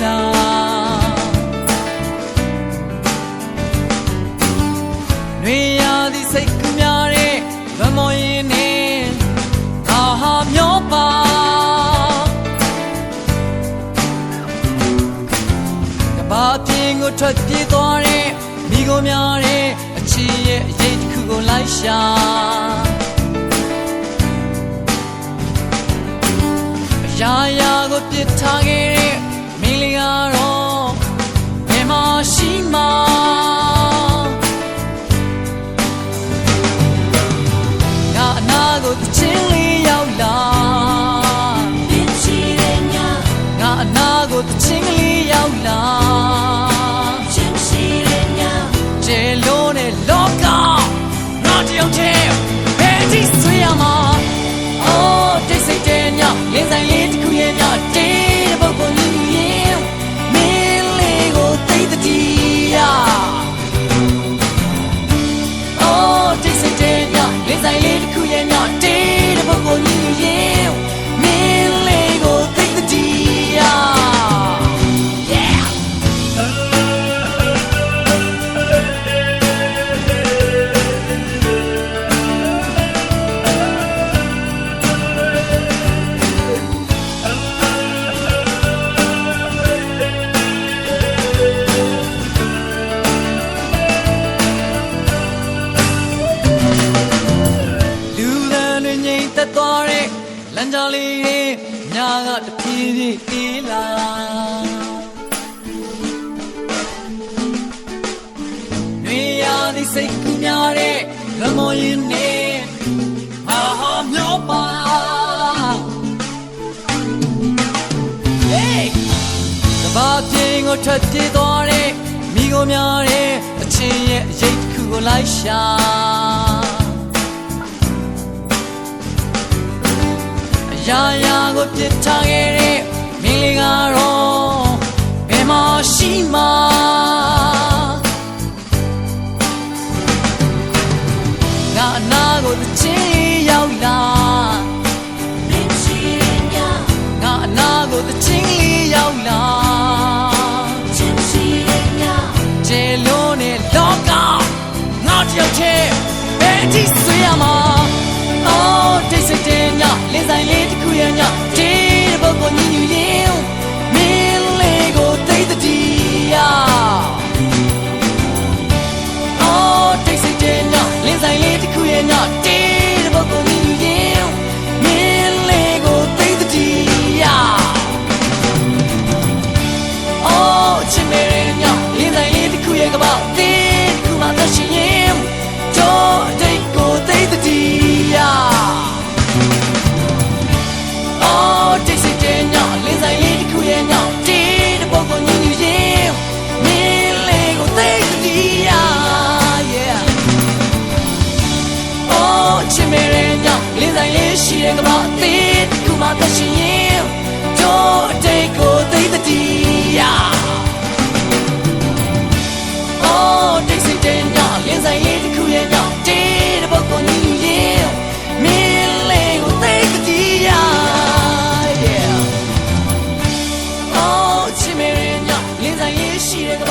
လားနွေရာသီစိတ်ကူးများတဲ့လွန်မော်ရင်နဲ့အာဟာမျောပါကဘာပြင်းကိုထွက်ပြေးသွားတဲ့မိကိုများတဲ့အချီရဲ့အရေးတစ်ခုကိုလိုက်ရှာရာရာကိုပြစ်ထားခဲ့တဲ့မင်းလေးကတော့ဘယ်မှာရှိမှငါအနာကိုတချင်းလေးရောက်လာပြစ်ချီတဲ့ညငါအနာကိုတချင်းလေးရောက်လာချင်းချီတဲ့ညကျေလုံးနဲ့လောကငါတယောက်တည်းဘယ်ဒီဆွေးရမှာတိတ်ဆိတ်တဲ့ညလင်းဆိုင်လေးတစ်ခုရဲ့ညတေးတဲ့ပုဂ္ဂိုလ်ကြီးရင်မင်းလေးကိုသိတဲ့တီးရတိတ်ဆိတ်တဲ့ညလင်းဆိုင်လေးတစ်ခုရဲ့ညတေးတဲ့ပုဂ္ဂိုလ်ကြီးရင်မင်းလေးကိုသိတဲ့တီးရသွားတဲ့လမ်းကြောင်းလေးတွေညာကတဖြည်းဖြည်းအေးလာနွေရာသီစိတ်ကူးများတဲ့လွန်မော်ရင်နဲ့အာဟာမျောပါကဘာပြင်းကိုထွက်ပြေးသွားတဲ့မိကိုများတဲ့အချင်းရဲ့အရေးတစ်ခုကိုလိုက်ရှာရာရာကိုပြစ်ထားခဲ့တဲ့မင်းလေးကတော့ဘယ်မှာရှိမှငါအနာကိုတချင်းရောက်လာမင်းရှိညငါအနာကိုတချင်းရောက်လာချင်းရှိညကျေလုံးနဲ့လောကငါတယောက်တည်းဘယ်ဒီဆွေးရမှာတိတ်ဆိတ်တဲ့ညလင်းဆိုင်လေးတစ်ခုရဲ့ညတေးတဲ့ပုဂ္ဂိုလ်ကြီးရင်မင်းလေးကိုသိတဲ့တီးရတိတ်ဆိတ်တဲ့ညလင်းဆိုင်လေးတစ်ခုရဲ့ညတေးတဲ့ပုဂ္ဂိုလ်ကြီးရင်မင်းလေးကိုသိတဲ့တီးရချစ်မေရဲ့ညလင်းဆိုင်လေးတစ်ခုရဲ့ကမ္ဘာတေးတစ်ခုမှသက်ရှင်ရင်တို့တိတ်ကိုသိတဲ့တီးရတိတ်ဆိတ်တဲ့ညလင်းဆိုင်လေးတစ်ခုရဲ့ညတေးတဲ့ပုဂ္ဂိုလ်ကြီးရင်မင်းလေးကိုသိတဲ့တီးရချစ်မေရဲ့ညလင်းဆိုင်လေးရှိတဲ့ကမ္ဘာတေးတစ်ခုမှသက်ရှင်ရင်တို့တိတ်ကိုသိတဲ့တီးရတိတ်ဆိတ်တဲ့ညလင်းဆိုင်လေးတစ်ခုရဲ့ညတေးတဲ့ပုဂ္ဂိုလ်ကြီးရင်မင်းလေးကိုသိတဲ့တီးရချစ်မေရဲ့ညလင်းဆိုင်လေးရှိတဲ့ကမ္ဘာ